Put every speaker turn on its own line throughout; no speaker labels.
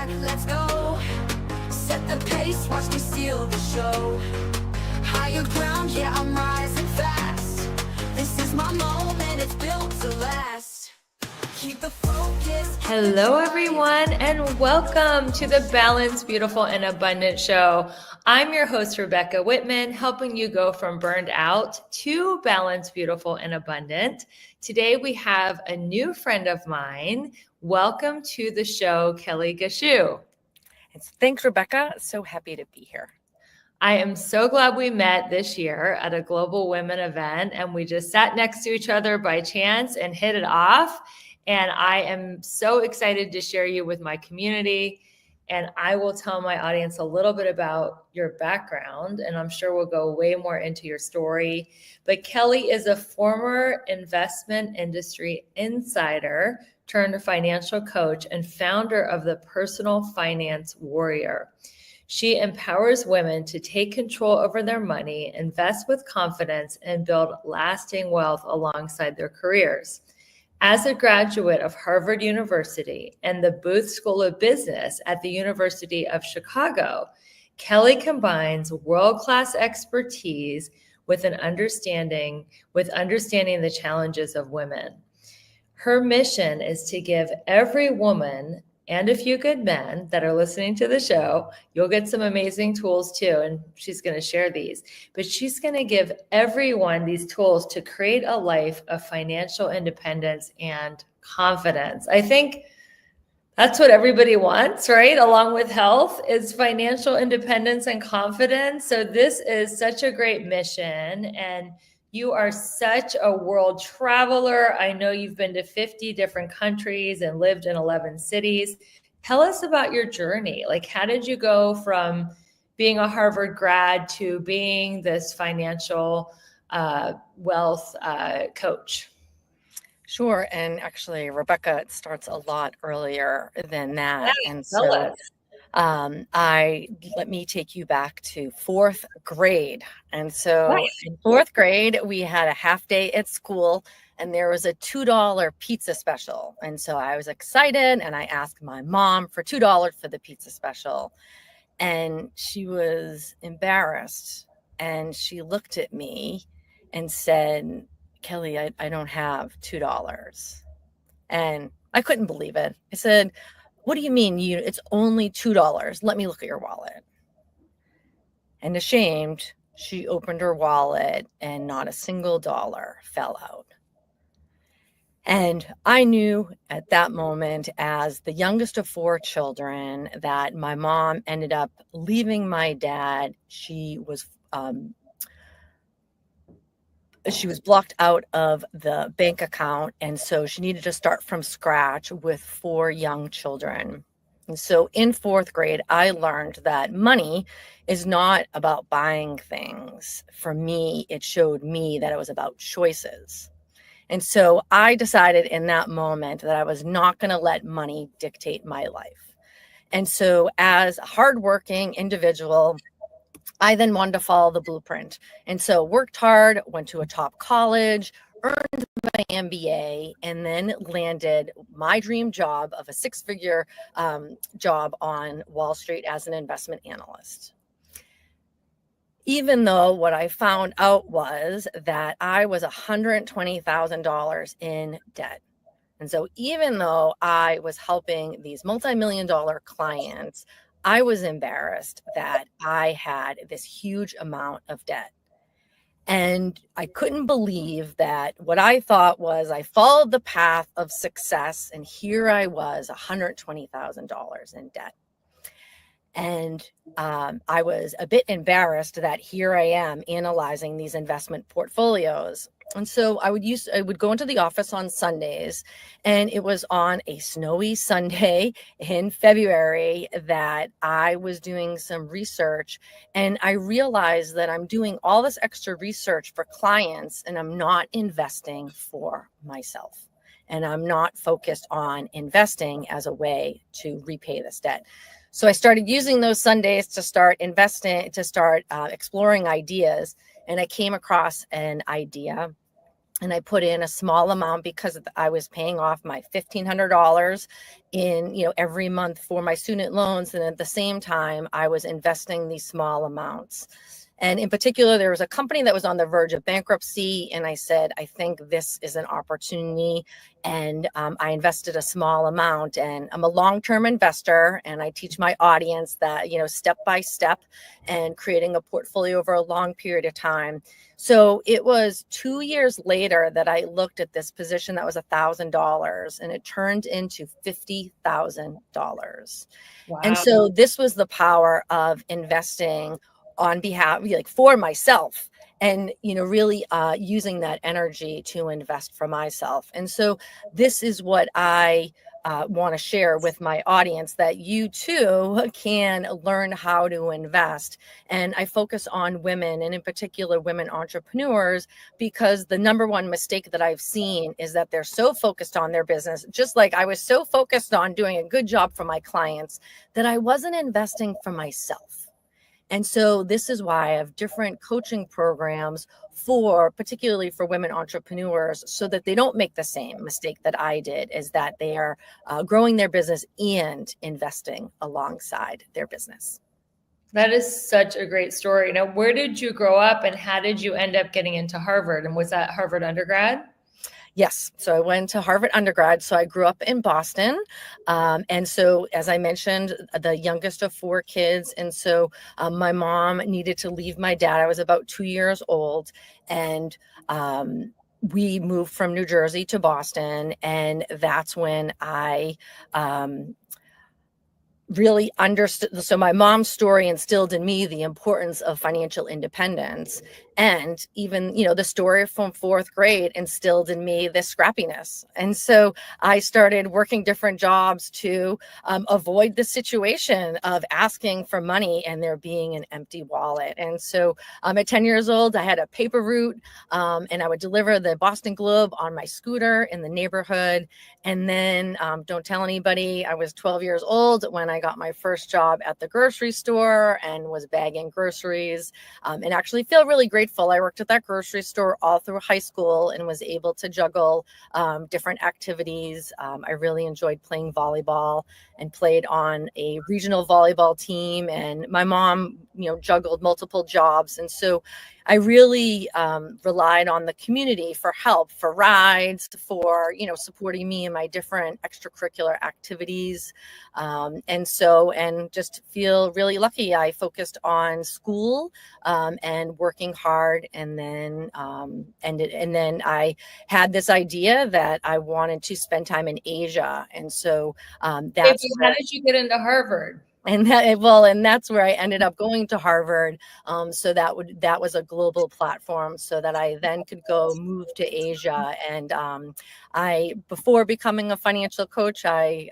on, let's go. Set the pace, watch me steal the show. Higher ground, yeah, I'm rising fast. This is my moment, it's built to last. Keep the focus.
Hello, everyone, and welcome to the Balanced, Beautiful, and Abundant Show. I'm your host, Rebecca Whitman, helping you go from burned out to balanced, beautiful, and abundant. Today, we have a new friend of mine. Welcome to the show, Kelly Gushue.
Thanks, Rebecca. So happy to be here.
I am so glad we met this year at a Global Women event, and we just sat next to each other by chance and hit it off. And I am so excited to share you with my community. And I will tell my audience a little bit about your background, and I'm sure we'll go way more into your story. But Kelly is a former investment industry insider turned financial coach and founder of the Personal Finance Warrior. She empowers women to take control over their money, invest with confidence, and build lasting wealth alongside their careers. As a graduate of Harvard University and the Booth School of Business at the University of Chicago, Kelly combines world-class expertise with understanding the challenges of women. Her mission is to give every woman and a few good men that are listening to the show, you'll get some amazing tools too, and she's going to share these. But she's going to give everyone these tools to create a life of financial independence and confidence. I think that's what everybody wants, right? Along with health is financial independence and confidence. So this is such a great mission, and you are such a world traveler. I know you've been to 50 different countries and lived in 11 cities. Tell us about your journey. Like, how did you go from being a Harvard grad to being this financial wealth coach?
Sure. And actually, Rebecca, it starts a lot earlier than that.
Yeah,
and so let me take you back to fourth grade. And so in fourth grade, we had a half day at school and there was a $2 pizza special. And so I was excited and I asked my mom for $2 for the pizza special. And she was embarrassed and she looked at me and said, Kelly, I don't have $2. And I couldn't believe it. I said, what do you mean it's only $2? Let me look at your wallet. And ashamed, she opened her wallet and not a single dollar fell out. And I knew at that moment, as the youngest of 4 children, that my mom ended up leaving my dad. She was blocked out of the bank account. And so she needed to start from scratch with 4 young children. And so in fourth grade, I learned that money is not about buying things. For me, it showed me that it was about choices. And so I decided in that moment that I was not going to let money dictate my life. And so as a hardworking individual, I then wanted to follow the blueprint. And so worked hard, went to a top college, earned my MBA, and then landed my dream job of a 6-figure job on Wall Street as an investment analyst. Even though what I found out was that I was $120,000 in debt. And so even though I was helping these multi-million-dollar clients, I was embarrassed that I had this huge amount of debt. And I couldn't believe that what I thought was I followed the path of success, and here I was, $120,000 in debt. And I was a bit embarrassed that here I am analyzing these investment portfolios. And so I would go into the office on Sundays, and it was on a snowy Sunday in February that I was doing some research, and I realized that I'm doing all this extra research for clients and I'm not investing for myself. And I'm not focused on investing as a way to repay this debt. So I started using those Sundays to start investing, to start exploring ideas. And I came across an idea And I put in a small amount because I was paying off my $1,500 in, every month for my student loans. And at the same time, I was investing these small amounts. And in particular, there was a company that was on the verge of bankruptcy. And I said, I think this is an opportunity. And I invested a small amount. And I'm a long-term investor. And I teach my audience that, step by step and creating a portfolio over a long period of time. So it was 2 years later that I looked at this position that was $1,000 and it turned into $50,000.
Wow.
And so this was the power of investing on behalf, like for myself, and really using that energy to invest for myself. And so this is what I want to share with my audience, that you too can learn how to invest. And I focus on women, and in particular women entrepreneurs, because the number one mistake that I've seen is that they're so focused on their business, just like I was so focused on doing a good job for my clients, that I wasn't investing for myself. And so this is why I have different coaching programs particularly for women entrepreneurs, so that they don't make the same mistake that I did, is that they are growing their business and investing alongside their business.
That is such a great story. Now, where did you grow up and how did you end up getting into Harvard? And was that Harvard undergrad?
Yes. So I went to Harvard undergrad. So I grew up in Boston. And so, as I mentioned, the youngest of 4 kids. And so my mom needed to leave my dad. I was about 2 years old. And we moved from New Jersey to Boston. And that's when I really understood. So my mom's story instilled in me the importance of financial independence. And even, the story from 4th grade instilled in me this scrappiness. And so I started working different jobs to avoid the situation of asking for money and there being an empty wallet. And so at 10 years old, I had a paper route and I would deliver the Boston Globe on my scooter in the neighborhood. And then don't tell anybody, I was 12 years old when I got my first job at the grocery store and was bagging groceries and actually feel really grateful. I worked at that grocery store all through high school and was able to juggle different activities. I really enjoyed playing volleyball and played on a regional volleyball team. And my mom, juggled multiple jobs. And so I really relied on the community for help, for rides, for, supporting me in my different extracurricular activities. And just feel really lucky. I focused on school and working hard. And then I had this idea that I wanted to spend time in Asia. And so
how did you get into Harvard?
And that's where I ended up going to Harvard. So that was a global platform, so that I then could move to Asia. And before becoming a financial coach, I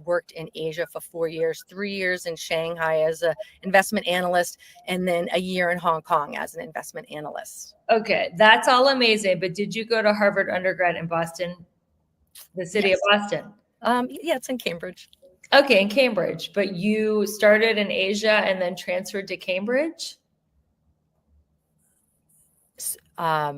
worked in Asia for 4 years, 3 years in Shanghai as an investment analyst, and then a year in Hong Kong as an investment analyst.
Okay, that's all amazing. But did you go to Harvard undergrad in Boston, the city
Yes.
of Boston?
Yeah, it's in Cambridge.
Okay, in Cambridge, but you started in Asia and then transferred to Cambridge?
How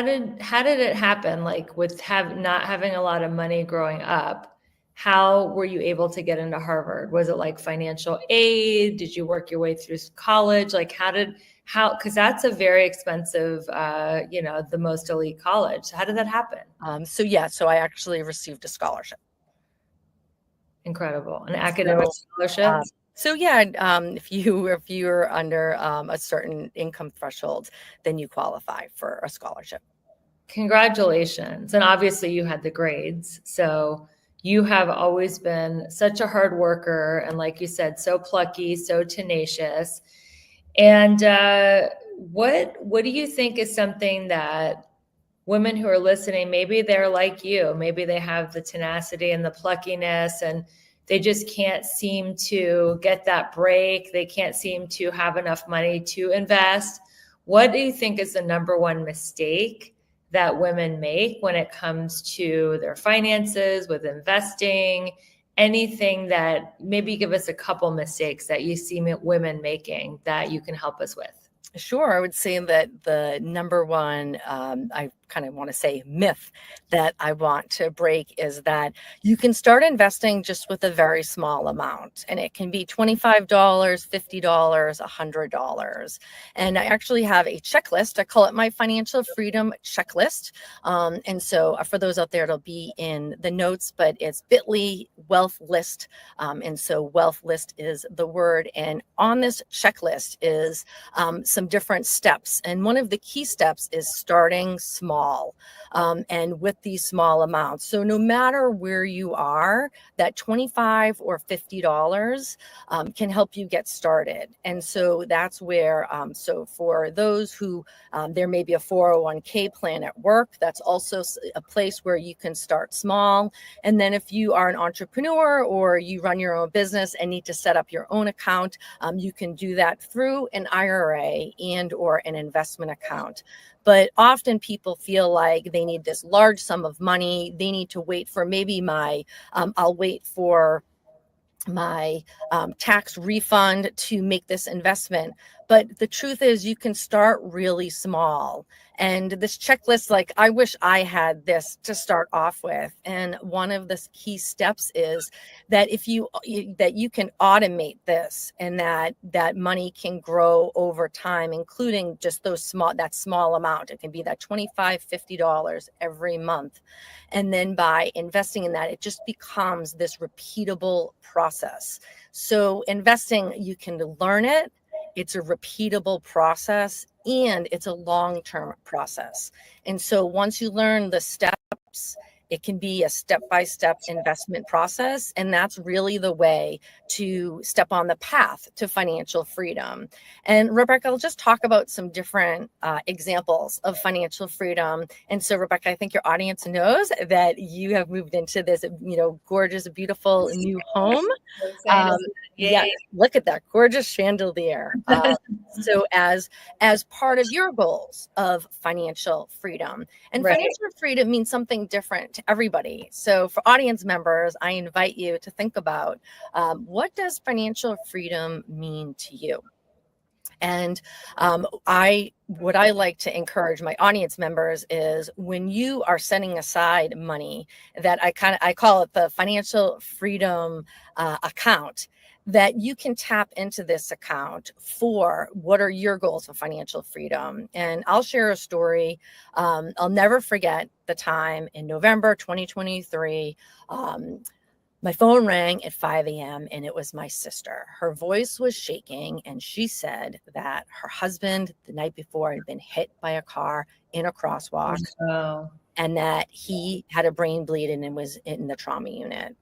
did it happen? Like with not having a lot of money growing up, how were you able to get into Harvard? Was it like financial aid? Did you work your way through college? Like because that's a very expensive, the most elite college. So how did that happen?
So I actually received a scholarship.
Incredible. An academic scholarship?
If you're under a certain income threshold, then you qualify for a scholarship.
Congratulations. And obviously you had the grades. So you have always been such a hard worker. And like you said, so plucky, so tenacious. And what do you think is something that women who are listening, maybe they're like you, maybe they have the tenacity and the pluckiness and they just can't seem to get that break. They can't seem to have enough money to invest. What do you think is the number one mistake that women make when it comes to their finances, with investing, anything that maybe give us a couple mistakes that you see women making that you can help us with?
Sure. I would say that the number one, I kind of want to say myth that I want to break is that you can start investing just with a very small amount. And it can be $25, $50, $100. And I actually have a checklist. I call it my financial freedom checklist. And so for those out there, it'll be in the notes, but it's bit.ly wealth list. And so wealth list is the word. And on this checklist is some different steps. And one of the key steps is starting small and with these small amounts. So no matter where you are, that $25 or $50 can help you get started. And so that's where, so for those who there may be a 401k plan at work, that's also a place where you can start small. And then if you are an entrepreneur or you run your own business and need to set up your own account, you can do that through an IRA and or an investment account. But often people feel like they need this large sum of money. They need to wait for maybe I'll wait for my tax refund to make this investment. But the truth is you can start really small. And this checklist, like I wish I had this to start off with. And one of the key steps is that that you can automate this and that money can grow over time, including just that small amount. It can be that $25, $50 every month. And then by investing in that, it just becomes this repeatable process. So investing, you can learn it. It's a repeatable process and it's a long-term process. And so once you learn the steps, it can be a step-by-step investment process. And that's really the way to step on the path to financial freedom. And Rebecca, I'll just talk about some different examples of financial freedom. And so Rebecca, I think your audience knows that you have moved into this, gorgeous, beautiful new home. Yeah, look at that gorgeous chandelier. So as part of your goals of financial freedom, and
Right.
financial freedom means something different to everybody. So for audience members, I invite you to think about what does financial freedom mean to you? And what I like to encourage my audience members is when you are setting aside money, that I call it the financial freedom account, that you can tap into this account for what are your goals of financial freedom. And I'll share a story. I'll never forget the time in November 2023. My phone rang at 5 a.m. and it was my sister. Her voice was shaking and she said that her husband the night before had been hit by a car in a crosswalk and that he had a brain bleed and was in the trauma unit.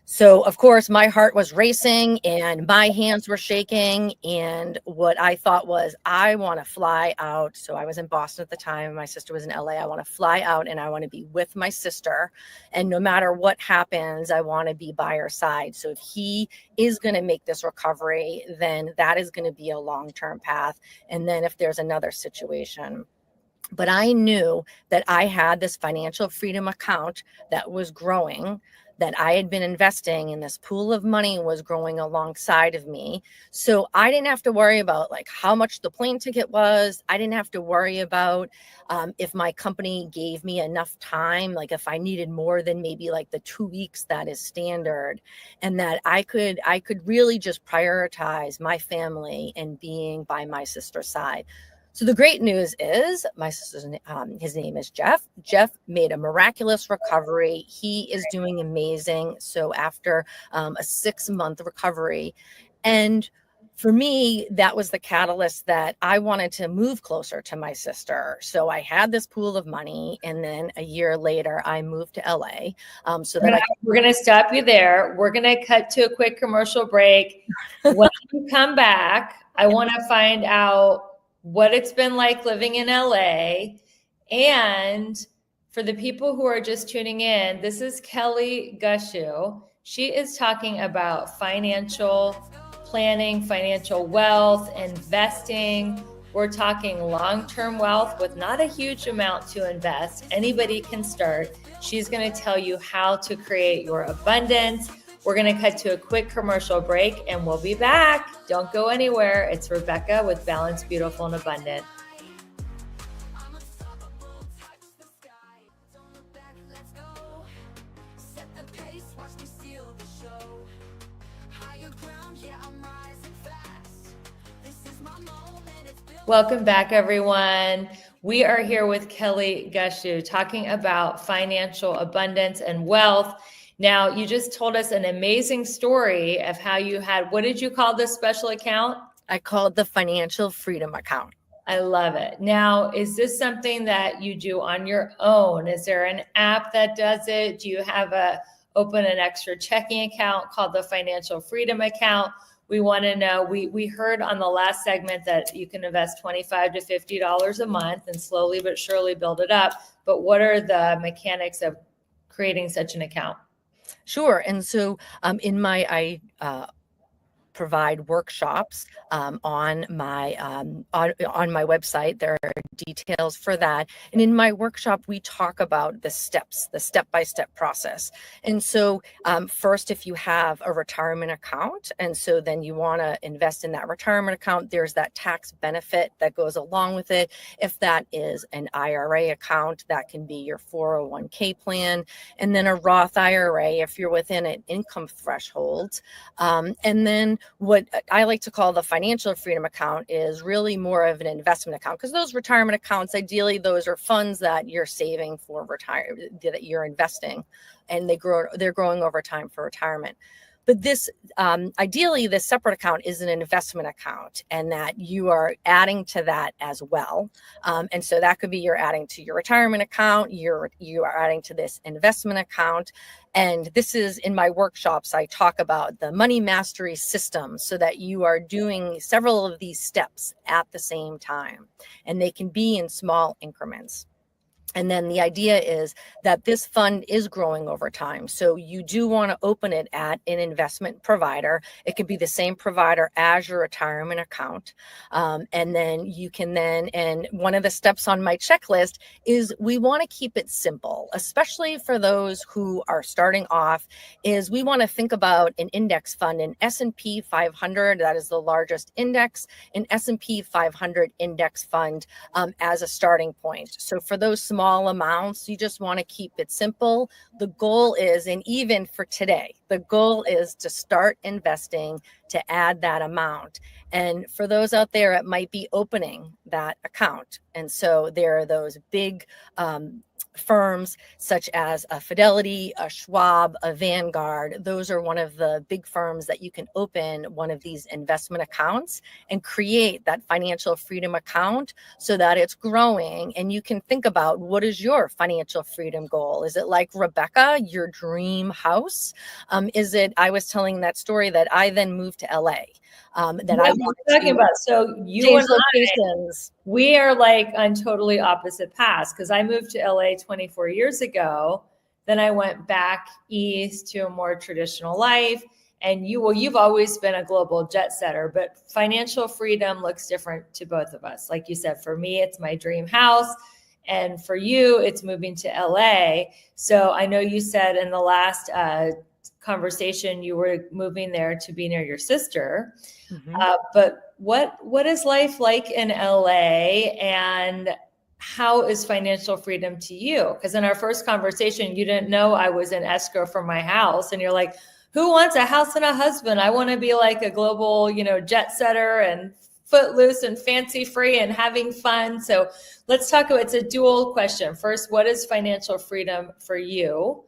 So, of course, my heart was racing and my hands were shaking. And what I thought was, I want to fly out. So I was in Boston at the time. My sister was in LA. I want to fly out and I want to be with my sister. And no matter what happens, I want to be by her side. So if he is going to make this recovery, then that is going to be a long-term path. And then if there's another situation. But I knew that I had this financial freedom account that was growing, that I had been investing in. This pool of money was growing alongside of me. So I didn't have to worry about like how much the plane ticket was. I didn't have to worry about if my company gave me enough time, like if I needed more than maybe like the 2 weeks that is standard, and that I could really just prioritize my family and being by my sister's side. So the great news is my sister's his name is Jeff. Jeff made a miraculous recovery. He is doing amazing. So after a 6-month recovery, and for me, that was the catalyst that I wanted to move closer to my sister. So I had this pool of money, and then a year later, I moved to LA.
We're going to stop you there. We're going to cut to a quick commercial break. When you come back, I want to find out what it's been like living in LA. And for the people who are just tuning in, this is Kelly Gushue. She is talking about financial planning, financial wealth, investing. We're talking long-term wealth with not a huge amount to invest. Anybody can start. She's going to tell you how to create your abundance, We're going to cut to a quick commercial break and we'll be back. Don't go anywhere. It's Rebecca with Balanced, Beautiful, and Abundant.
I'm unstoppable, touch the sky. Don't look back, let's go. Set the pace, watch me steal the show. Higher ground, yeah, I'm rising fast. This is my moment, it's built.
Welcome back, everyone. We are here with Kelly Gushue talking about financial abundance and wealth. Now, you just told us an amazing story of how you had, what did you call this special account?
I call it the financial freedom account.
I love it. Now, is this something that you do on your own? Is there an app that does it? Do you have open an extra checking account called the financial freedom account? We want to know, we heard on the last segment that you can invest $25 to $50 a month and slowly but surely build it up. But what are the mechanics of creating such an account?
Sure. And so I provide workshops on my website. There are details for that. And in my workshop, we talk about the steps, the step-by-step process. And so first, if you have a retirement account, and so then you want to invest in that retirement account, there's that tax benefit that goes along with it. If that is an IRA account, that can be your 401k plan, and then a Roth IRA if you're within an income threshold. And then what I like to call the financial freedom account is really more of an investment account, because those retirement accounts, ideally, those are funds that you're saving for retirement, that you're investing, and they're growing over time for retirement. But this, ideally, this separate account is an investment account, and that you are adding to that as well. And so that could be you're adding to your retirement account, you are adding to this investment account. And this is in my workshops, I talk about the money mastery system so that you are doing several of these steps at the same time, and they can be in small increments. And then the idea is that this fund is growing over time. So you do want to open it at an investment provider. It could be the same provider as your retirement account. And then you can and one of the steps on my checklist is we want to keep it simple, especially for those who are starting off, is we want to think about an index fund, an S&P 500, that is the largest index, an S&P 500 index fund as a starting point. So for those small amounts, you just want to keep it simple. The goal is, and even for today, the goal is to start investing to add that amount. And for those out there, it might be opening that account. And so there are those big firms such as a Fidelity, a Schwab, a Vanguard. Those are one of the big firms that you can open one of these investment accounts and create that financial freedom account so that it's growing. And you can think about, what is your financial freedom goal? Is it like Rebecca, your dream house? I was telling that story that I then moved to LA. That I was
talking about. So you and
locations.
We are like on totally opposite paths, because I moved to LA 24 years ago. Then I went back east to a more traditional life. And you've always been a global jet setter, but financial freedom looks different to both of us. Like you said, for me, it's my dream house. And for you, it's moving to LA. So I know you said in the last conversation you were moving there to be near your sister. Mm-hmm. But what is life like in LA, and how is financial freedom to you? Because in our first conversation, you didn't know I was in escrow for my house, and you're like, who wants a house and a husband? I want to be like a global, jet setter and footloose and fancy free and having fun. So let's talk about, it's a dual question. First, what is financial freedom for you?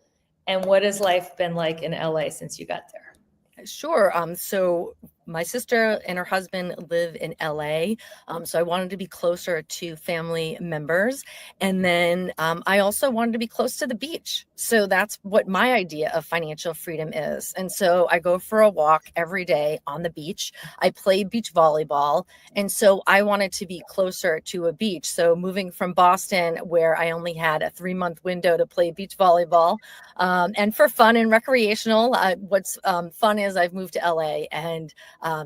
And what has life been like in LA since you got there?
Sure. So my sister and her husband live in LA. So I wanted to be closer to family members. And then I also wanted to be close to the beach. So that's what my idea of financial freedom is. And so I go for a walk every day on the beach. I play beach volleyball. And so I wanted to be closer to a beach. So moving from Boston, where I only had a 3-month window to play beach volleyball, and for fun and recreational, what's fun is I've moved to LA, and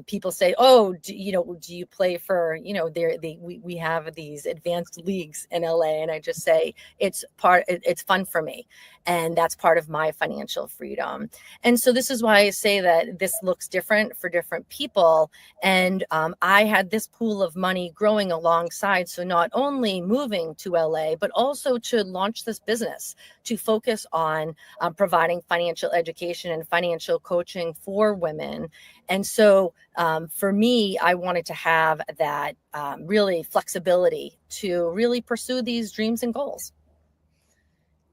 people say, oh, do you play for, we have these advanced leagues in LA. And I just say, it's fun for me. And that's part of my financial freedom. And so this is why I say that this looks different for different people. And I had this pool of money growing alongside. So not only moving to LA, but also to launch this business, to focus on providing financial education and financial coaching for women. And so for me, I wanted to have that really flexibility to really pursue these dreams and goals.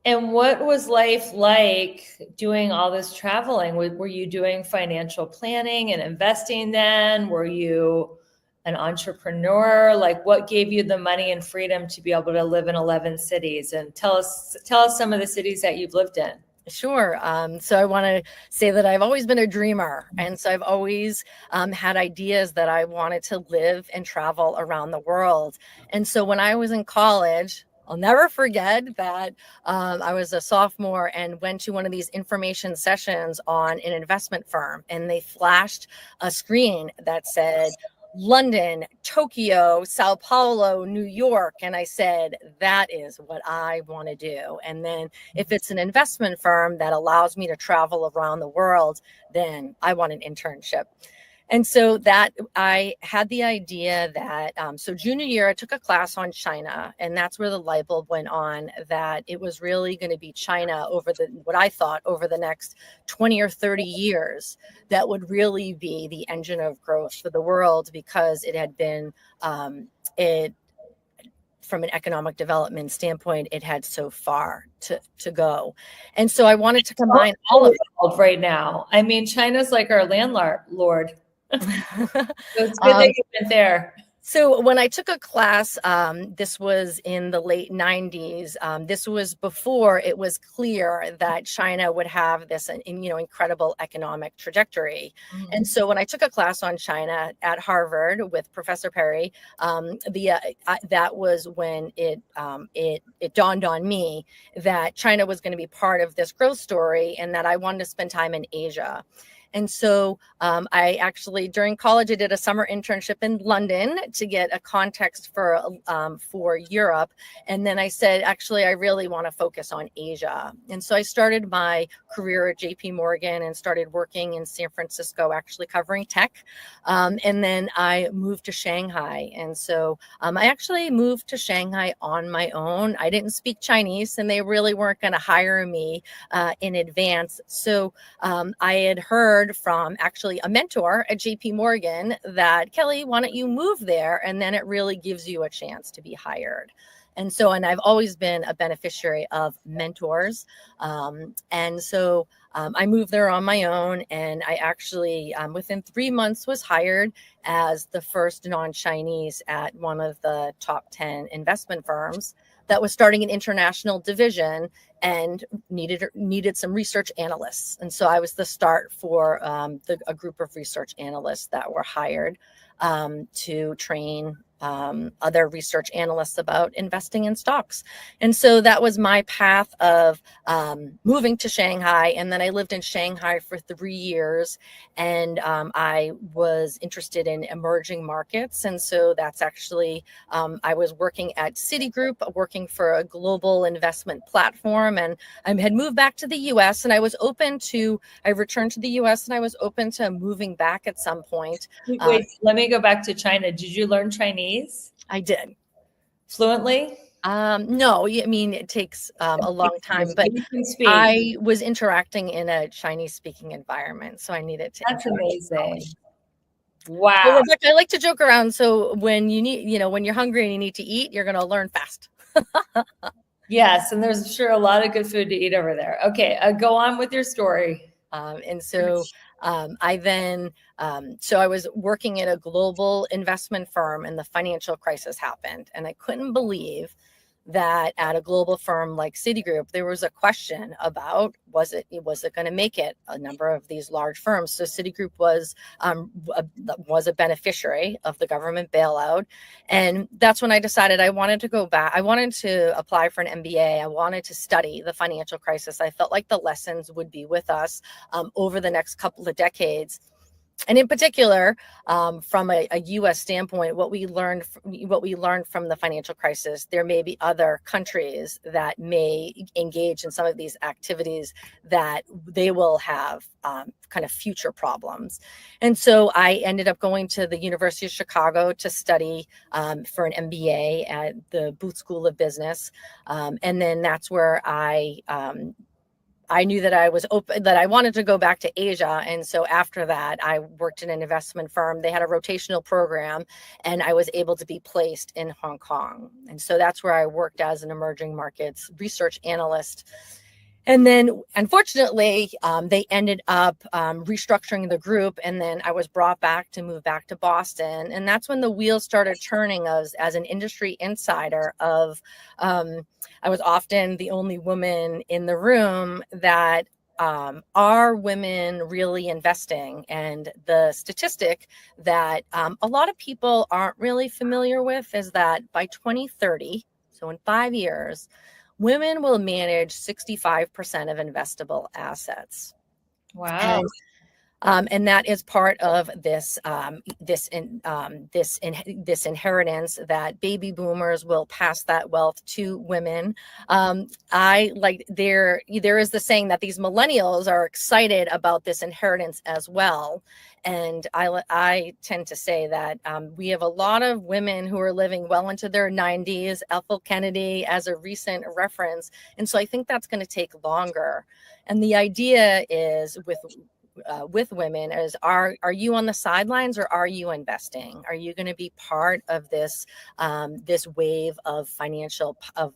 And what was life like doing all this traveling? Were you doing financial planning and investing then? Were you an entrepreneur? Like, what gave you the money and freedom to be able to live in 11 cities? And tell us some of the cities that you've lived in.
Sure. So I want to say that I've always been a dreamer. And so I've always had ideas that I wanted to live and travel around the world. And so when I was in college, I'll never forget that I was a sophomore and went to one of these information sessions on an investment firm, and they flashed a screen that said London, Tokyo, Sao Paulo, New York. And I said, that is what I want to do. And then if it's an investment firm that allows me to travel around the world, then I want an internship. And so that I had the idea that, so junior year, I took a class on China, and that's where the light bulb went on, that it was really going to be China what I thought over the next 20 or 30 years, that would really be the engine of growth for the world, because it had been, from an economic development standpoint, it had so far to go. And so I wanted to combine all of it.
Right now. I mean, China's like our landlord. So it's good that you went there.
So when I took a class, this was in the late 90s. This was before it was clear that China would have this, incredible economic trajectory. Mm-hmm. And so when I took a class on China at Harvard with Professor Perry, that was when it dawned on me that China was going to be part of this growth story, and that I wanted to spend time in Asia. And so I actually, during college, I did a summer internship in London to get a context for Europe. And then I said, actually, I really want to focus on Asia. And so I started my career at JPMorgan and started working in San Francisco, actually covering tech. And then I moved to Shanghai. And so I actually moved to Shanghai on my own. I didn't speak Chinese, and they really weren't going to hire me in advance. So I had heard from actually a mentor at JPMorgan that, Kelly, why don't you move there? And then it really gives you a chance to be hired. And I've always been a beneficiary of mentors. And so I moved there on my own, and I actually, within 3 months, was hired as the first non-Chinese at one of the top 10 investment firms that was starting an international division and needed some research analysts. And so I was the start for a group of research analysts that were hired to train other research analysts about investing in stocks. And so that was my path of moving to Shanghai. And then I lived in Shanghai for 3 years, and I was interested in emerging markets. And so that's actually, I was working at Citigroup, working for a global investment platform, and I had moved back to the US, and I returned to the US, and I was open to moving back at some point.
Wait, let me go back to China. Did you learn Chinese?
I did.
Fluently?
No, I mean, it takes a long time, but I was interacting in a Chinese speaking environment, so I needed to.
That's amazing. Wow.
Well, Rebecca, I like to joke around. So when when you're hungry and you need to eat, you're going to learn fast.
Yes. And there's sure a lot of good food to eat over there. Okay. Go on with your story.
I then, so I was working at a global investment firm, and the financial crisis happened. And I couldn't believe that at a global firm like Citigroup, there was a question about, was it going to make it? A number of these large firms. So Citigroup was a beneficiary of the government bailout. And that's when I decided I wanted to go back. I wanted to apply for an MBA. I wanted to study the financial crisis. I felt like the lessons would be with us over the next couple of decades. And in particular, from a U.S. standpoint, what we learned from the financial crisis, there may be other countries that may engage in some of these activities that they will have kind of future problems. And so I ended up going to the University of Chicago to study for an MBA at the Booth School of Business, and then that's where I knew that I was open, that I wanted to go back to Asia. And so after that, I worked in an investment firm. They had a rotational program, and I was able to be placed in Hong Kong. And so that's where I worked as an emerging markets research analyst. And then, unfortunately, they ended up restructuring the group, and then I was brought back to move back to Boston. And that's when the wheels started turning as an industry insider of, I was often the only woman in the room that are women really investing? And the statistic that a lot of people aren't really familiar with is that by 2030, so in 5 years, women will manage 65% of investable assets.
Wow.
And that is part of this inheritance that baby boomers will pass that wealth to women. There is the saying that these millennials are excited about this inheritance as well. And I tend to say that we have a lot of women who are living well into their 90s, Ethel Kennedy as a recent reference. And so I think that's going to take longer. And the idea is with women is, are you on the sidelines, or are you investing? Are you going to be part of this this wave of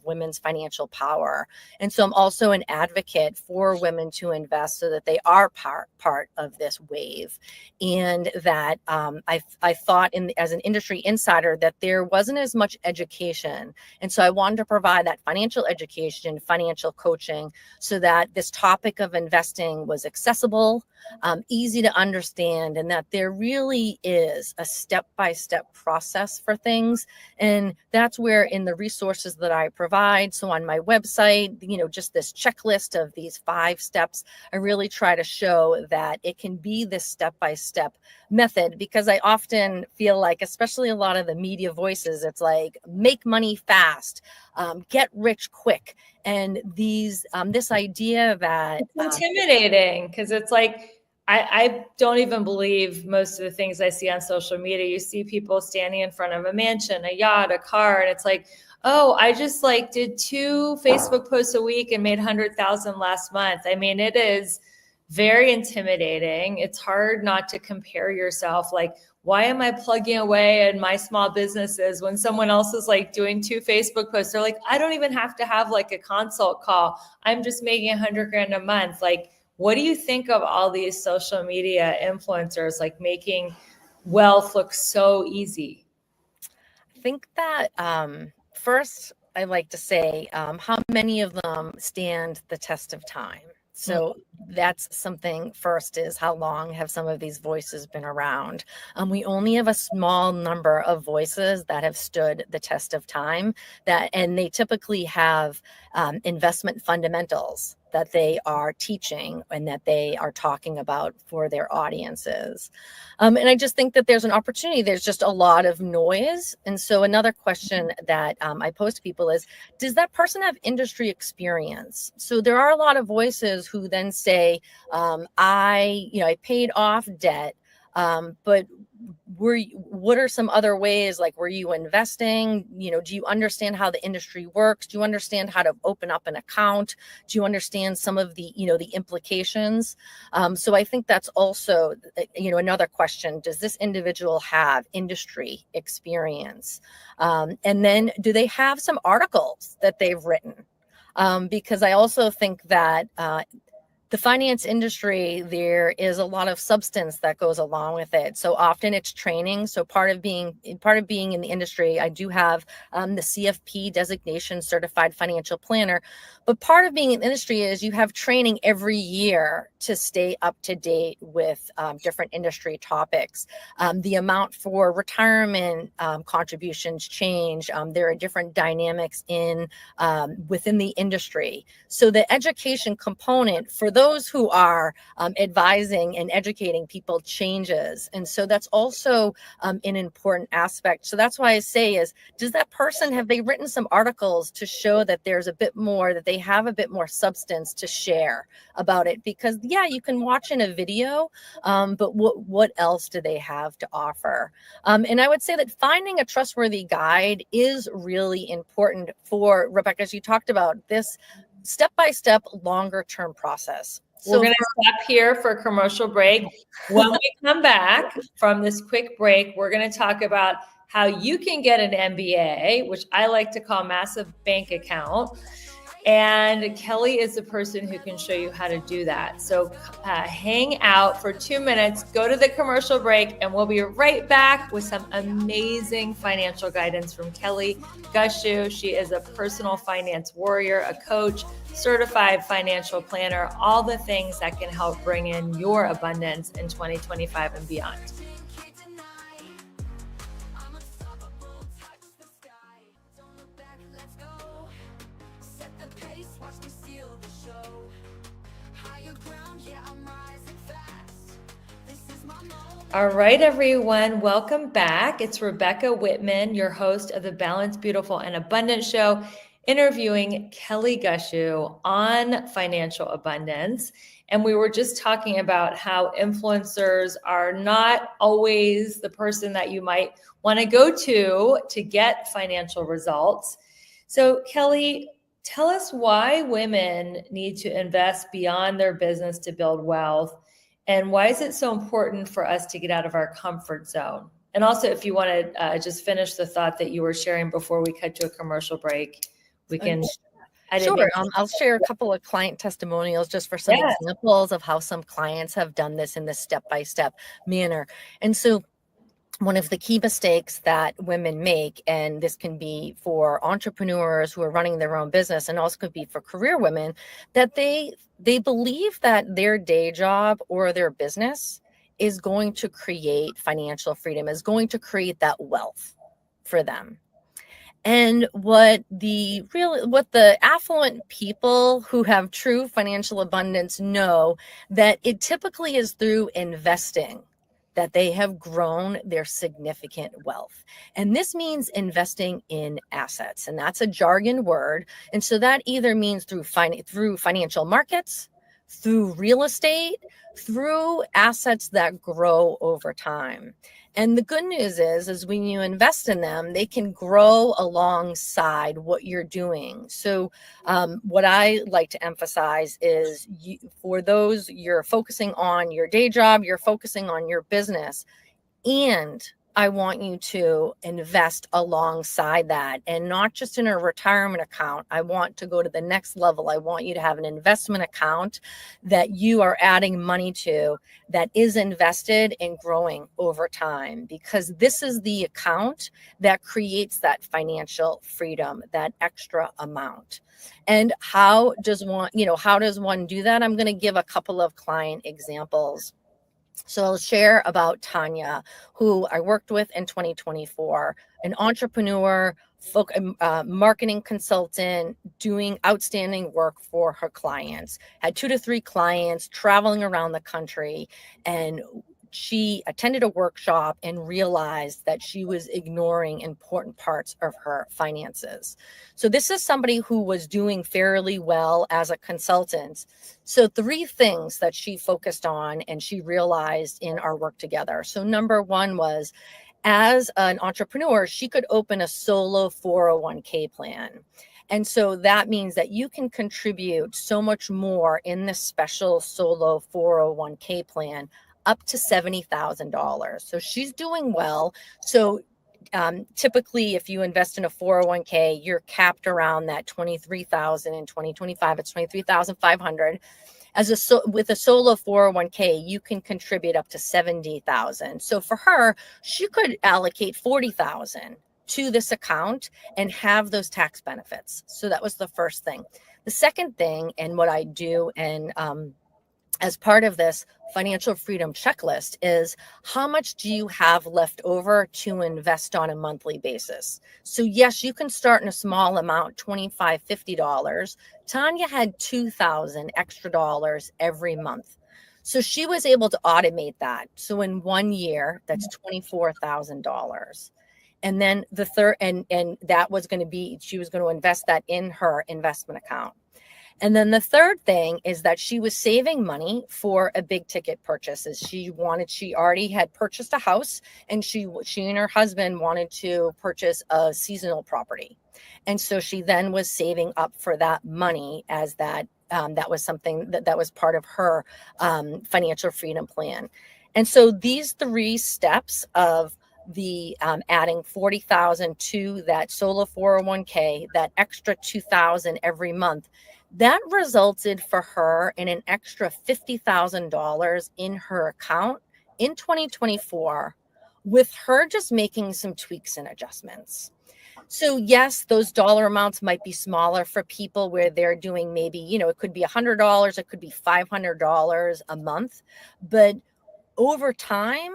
women's financial power? And so I'm also an advocate for women to invest so that they are part of this wave. And that I thought as an industry insider that there wasn't as much education. And so I wanted to provide that financial education, financial coaching, so that this topic of investing was accessible, easy to understand, and that there really is a step-by-step process for things. And that's where in the resources that I provide, so on my website, just this checklist of these 5 steps, I really try to show that it can be this step-by-step method, because I often feel like, especially a lot of the media voices, it's like, make money fast, get rich quick. And this idea that
it's intimidating, because it's like, I don't even believe most of the things I see on social media. You see people standing in front of a mansion, a yacht, a car, and it's like, oh, I just did 2 Facebook posts a week and made 100,000 last month. I mean, it is very intimidating. It's hard not to compare yourself. Like, why am I plugging away in my small businesses when someone else is doing 2 Facebook posts? They're like, I don't even have to have a consult call. I'm just making 100 grand a month. What do you think of all these social media influencers making wealth look so easy?
I think that first, I like to say how many of them stand the test of time. So that's something. First is, how long have some of these voices been around? We only have a small number of voices that have stood the test of time, and they typically have investment fundamentals that they are teaching and that they are talking about for their audiences. And I just think that there's an opportunity. There's just a lot of noise. And so another question that I pose to people is, does that person have industry experience? So there are a lot of voices who then say, I paid off debt, but what are some other ways? Were you investing? Do you understand how the industry works? Do you understand how to open up an account? Do you understand some of the, the implications? So I think that's also, another question. Does this individual have industry experience? And then do they have some articles that they've written? Because I also think that the finance industry, there is a lot of substance that goes along with it. So often it's training. So part of being in the industry, I do have the CFP designation, certified financial planner. But part of being in the industry is you have training every year to stay up to date with different industry topics. The amount for retirement contributions change. There are different dynamics within the industry. So the education component for those who are advising and educating people changes. And so that's also an important aspect. So that's why I say is, does that person, have they written some articles to show that there's a bit more, that they have a bit more substance to share about it? Because yeah, you can watch in a video, but what else do they have to offer? And I would say that finding a trustworthy guide is really important for, Rebecca, as you talked about, this step-by-step longer term process.
We're going to stop here for a commercial break. When we come back from this quick break, we're going to talk about how you can get an MBA, which I like to call massive bank account. And Kelly is the person who can show you how to do that. So hang out for 2 minutes, go to the commercial break, and we'll be right back with some amazing financial guidance from Kelly Gushue. She is a personal finance warrior, a coach, certified financial planner, all the things that can help bring in your abundance in 2025 and beyond. All right, everyone, welcome back. It's Rebecca Whitman, your host of the Balanced, Beautiful, and Abundant Show, interviewing Kelly Gushue on financial abundance. And we were just talking about how influencers are not always the person that you might want to go to get financial results. So, Kelly, tell us why women need to invest beyond their business to build wealth. And why is it so important for us to get out of our comfort zone? And also, if you want to just finish the thought that you were sharing before we cut to a commercial break, we can.
Sure. I'll share a couple of client testimonials just for some examples of how some clients have done this in this step-by-step manner. And so one of the key mistakes that women make, and this can be for entrepreneurs who are running their own business and also could be for career women, that they believe that their day job or their business is going to create financial freedom, is going to create that wealth for them. And what the affluent people who have true financial abundance know, that it typically is through investing that they have grown their significant wealth. And this means investing in assets. And that's a jargon word. And so that either means through financial markets, through real estate, through assets that grow over time. And the good news is when you invest in them, they can grow alongside what you're doing. So what I like to emphasize is for those, you're focusing on your day job, you're focusing on your business, and I want you to invest alongside that, and not just in a retirement account. I want to go to the next level. I want you to have an investment account that you are adding money to that is invested and growing over time, because this is the account that creates that financial freedom, that extra amount. And how does one do that? I'm going to give a couple of client examples. So I'll share about Tanya, who I worked with in 2024, an entrepreneur, marketing consultant, doing outstanding work for her clients, had 2 to 3 clients traveling around the country. And she attended a workshop and realized that she was ignoring important parts of her finances. So this is somebody who was doing fairly well as a consultant. So 3 things that she focused on and she realized in our work together. So number 1 was, as an entrepreneur, she could open a solo 401k plan. And so that means that you can contribute so much more in this special solo 401k plan, up to $70,000. So she's doing well. So typically, if you invest in a 401k, you're capped around that $23,000. In 2025, it's $23,500. With a solo 401k, you can contribute up to $70,000. So for her, she could allocate $40,000 to this account and have those tax benefits. So that was the first thing. The second thing, and what I do, and as part of this financial freedom checklist is how much do you have left over to invest on a monthly basis? So yes, you can start in a small amount, $25, $50. Tanya had $2,000 extra dollars every month. So she was able to automate that. So in 1 year, that's $24,000. And then the third, and that was going to be, she was going to invest that in her investment account. And then the third thing is that she was saving money for a big ticket purchases. She already had purchased a house, and she and her husband wanted to purchase a seasonal property. And so she then was saving up for that money as that was something that was part of her financial freedom plan. And so these 3 steps of the adding 40,000 to that solo 401k, that extra 2,000 every month, that resulted for her in an extra $50,000 in her account in 2024, with her just making some tweaks and adjustments. So yes, those dollar amounts might be smaller for people where they're doing maybe, it could be $100, it could be $500 a month, but over time,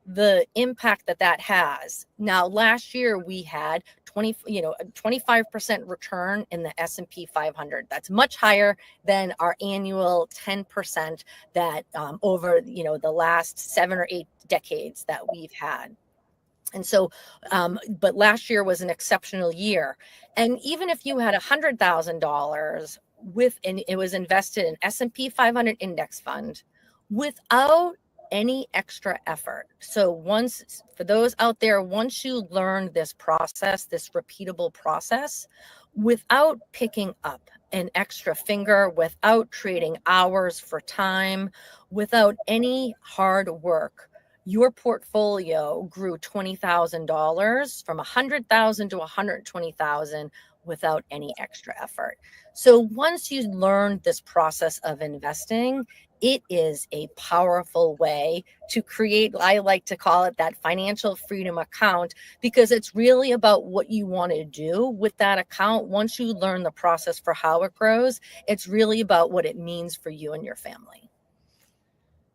the impact that has. Now, last year we had a 25% return in the S&P 500. That's much higher than our annual 10% that over, the last 7 or 8 decades that we've had. And so, but last year was an exceptional year. And even if you had $100,000 and it was invested in S&P 500 index fund without any extra effort. So for those out there, once you learn this process, this repeatable process, without picking up an extra finger, without trading hours for time, without any hard work, your portfolio grew $20,000 from $100,000 to $120,000 without any extra effort. So once you learn this process of investing, it is a powerful way to create, I like to call it that financial freedom account, because it's really about what you want to do with that account. Once you learn the process for how it grows, it's really about what it means for you and your family.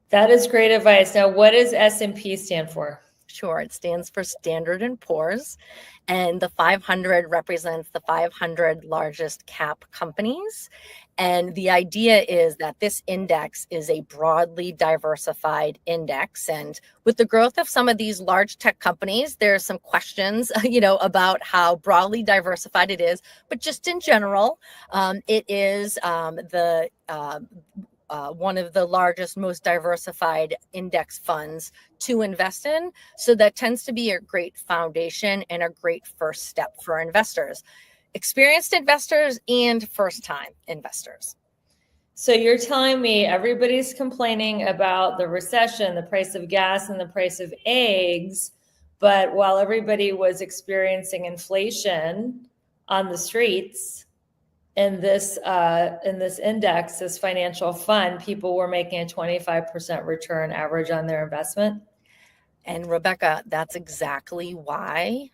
That is great advice. Now, what does S&P stand for?
Sure. It stands for Standard & Poor's, and the 500 represents the 500 largest cap companies. And the idea is that this index is a broadly diversified index. And with the growth of some of these large tech companies, there are some questions, about how broadly diversified it is. But just in general, it is one of the largest, most diversified index funds to invest in. So that tends to be a great foundation and a great first step for investors, experienced investors and first-time investors.
So you're telling me everybody's complaining about the recession, the price of gas, and the price of eggs, but while everybody was experiencing inflation on the streets, in this index, this financial fund, people were making a 25% return average on their investment.
And Rebecca, that's exactly why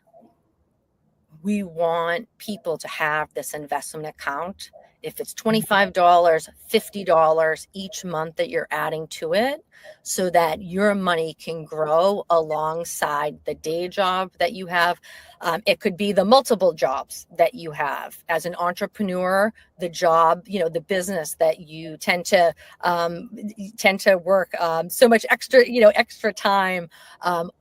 we want people to have this investment account. If it's $25, $50 each month that you're adding to it, so that your money can grow alongside the day job that you have. It could be the multiple jobs that you have as an entrepreneur, the job, the business that you tend to work so much extra time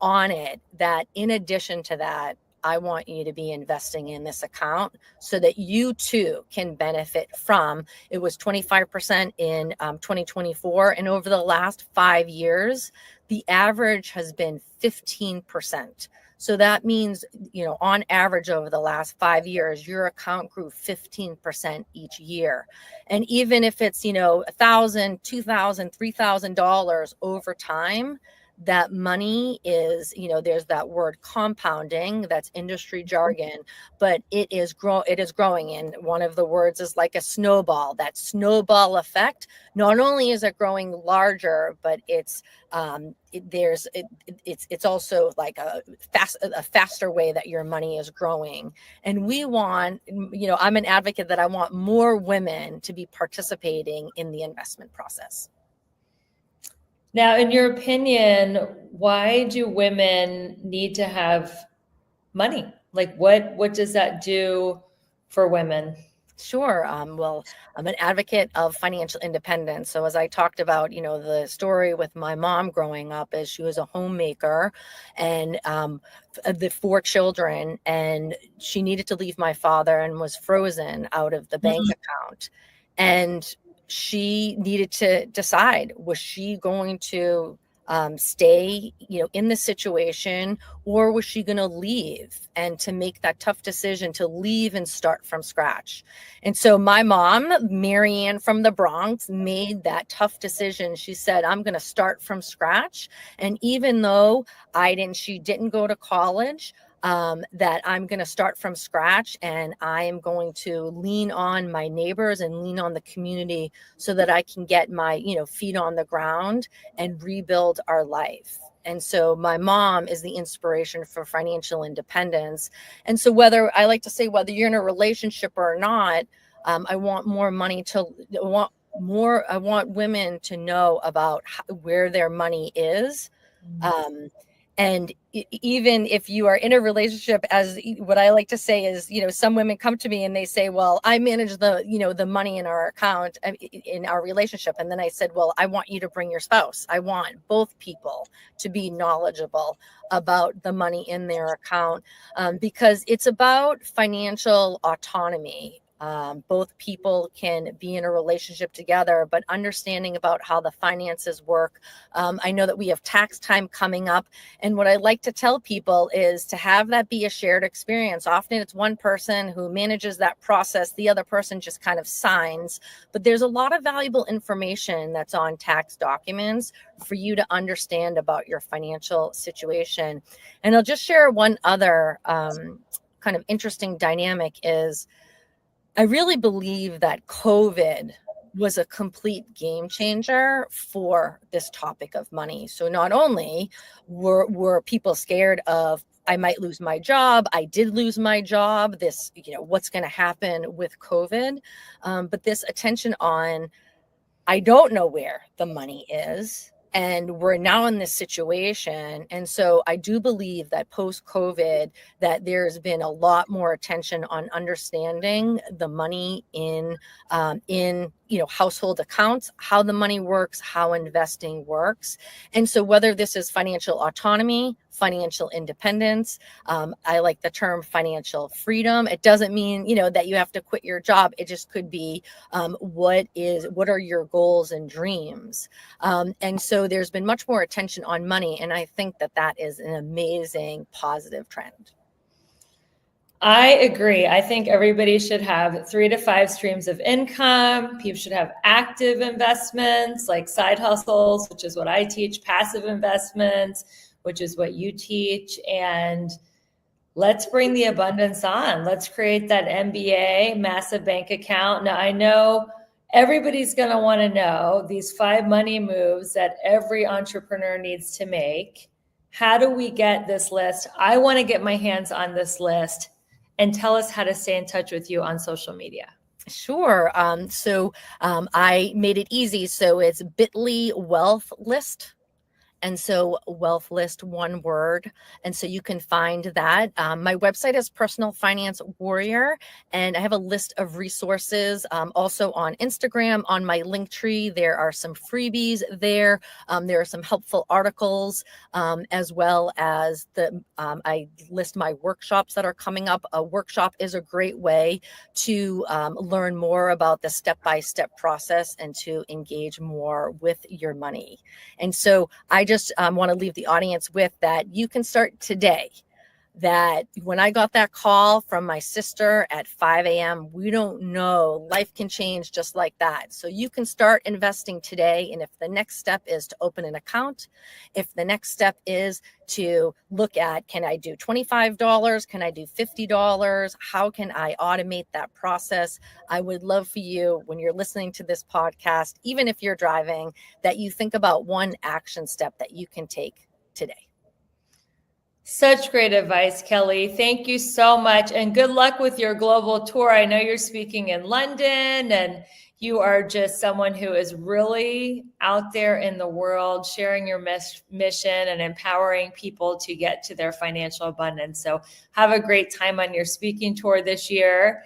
on it, that in addition to that, I want you to be investing in this account so that you too can benefit from. It was 25% in 2024. And over the last 5 years, the average has been 15%. So that means, on average over the last 5 years, your account grew 15% each year. And even if it's, $1,000, $2,000, $3,000 over time, that money is, there's that word compounding, that's industry jargon, but it is growing. And one of the words is like a snowball, that snowball effect. Not only is it growing larger, but it's also like a faster way that your money is growing. And we want, I'm an advocate that I want more women to be participating in the investment process.
Now, in your opinion, why do women need to have money? Like what does that do for women?
Sure. Well, I'm an advocate of financial independence. So as I talked about, the story with my mom growing up is she was a homemaker and the 4 children, and she needed to leave my father and was frozen out of the bank account. And she needed to decide, was she going to stay, in the situation, or was she going to leave, and to make that tough decision to leave and start from scratch. And so my mom, Marianne from the Bronx, made that tough decision. She said, I'm going to start from scratch. And even though she didn't go to college, that I'm going to start from scratch, and I am going to lean on my neighbors and lean on the community so that I can get my, feet on the ground and rebuild our life. And so my mom is the inspiration for financial independence. And so whether you're in a relationship or not, I want more money I want women to know about where their money is. And even if you are in a relationship, as what I like to say is, some women come to me and they say, well, I manage the money in our account, in our relationship. And then I said, well, I want you to bring your spouse. I want both people to be knowledgeable about the money in their account, because it's about financial autonomy. Both people can be in a relationship together, but understanding about how the finances work. I know that we have tax time coming up. And what I like to tell people is to have that be a shared experience. Often it's one person who manages that process. The other person just kind of signs. But there's a lot of valuable information that's on tax documents for you to understand about your financial situation. And I'll just share one other kind of interesting dynamic is, I really believe that COVID was a complete game changer for this topic of money. So not only were people scared of, I might lose my job, I did lose my job, this, what's going to happen with COVID, but this attention on, I don't know where the money is. And we're now in this situation. And so I do believe that post-COVID, that there's been a lot more attention on understanding the money in household accounts, how the money works, how investing works. And so whether this is financial autonomy, financial independence, I like the term financial freedom. It doesn't mean, that you have to quit your job. It just could be, what are your goals and dreams? And so there's been much more attention on money. And I think that is an amazing positive trend.
I agree. I think everybody should have 3 to 5 streams of income. People should have active investments like side hustles, which is what I teach, passive investments, which is what you teach. And let's bring the abundance on. Let's create that MBA, massive bank account. Now, I know everybody's going to want to know these 5 money moves that every entrepreneur needs to make. How do we get this list? I want to get my hands on this list. And tell us how to stay in touch with you on social media.
Sure. So I made it easy. So it's bit.ly wealth list. And so wealth list, one word. And so you can find that. My website is Personal Finance Warrior, and I have a list of resources also on Instagram. On my Linktree, there are some freebies there. There are some helpful articles, as well as I list my workshops that are coming up. A workshop is a great way to learn more about the step-by-step process and to engage more with your money. And so I just want to leave the audience with that you can start today. That when I got that call from my sister at 5 a.m., we don't know, life can change just like that. So you can start investing today. And if the next step is to open an account, if the next step is to look at, can I do $25? Can I do $50? How can I automate that process? I would love for you, when you're listening to this podcast, even if you're driving, that you think about one action step that you can take today.
Such great advice, Kelly. Thank you so much. And good luck with your global tour. I know you're speaking in London, and you are just someone who is really out there in the world, sharing your mission and empowering people to get to their financial abundance. So have a great time on your speaking tour this year.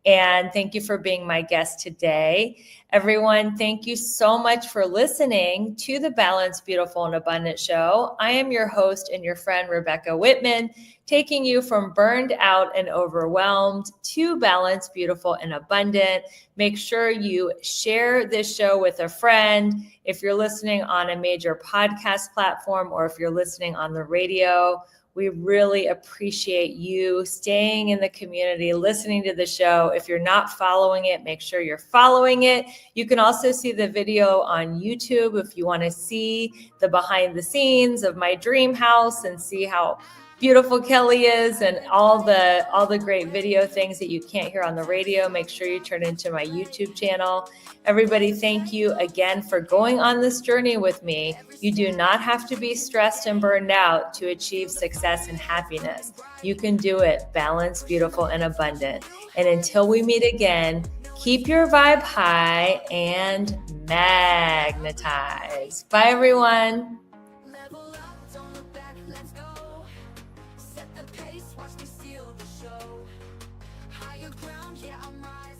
And thank you for being my guest today. Everyone, thank you so much for listening to the Balanced, Beautiful, and Abundant show. I am your host and your friend, Rebecca Whitman, taking you from burned out and overwhelmed to balanced, beautiful, and abundant. Make sure you share this show with a friend. If you're listening on a major podcast platform or if you're listening on the radio, we really appreciate you staying in the community, listening to the show. If you're not following it, make sure you're following it. You can also see the video on YouTube if you want to see the behind the scenes of my dream house and see how beautiful Kelly is and all the great video things that you can't hear on the radio. Make sure you turn into my YouTube channel. Everybody, thank you again for going on this journey with me. You do not have to be stressed and burned out to achieve success and happiness. You can do it balanced, beautiful, and abundant. And until we meet again, keep your vibe high and magnetize. Bye, everyone.
Level up, don't look back, let's go. Set the pace, watch me steal the show. Higher ground, yeah, I'm rising.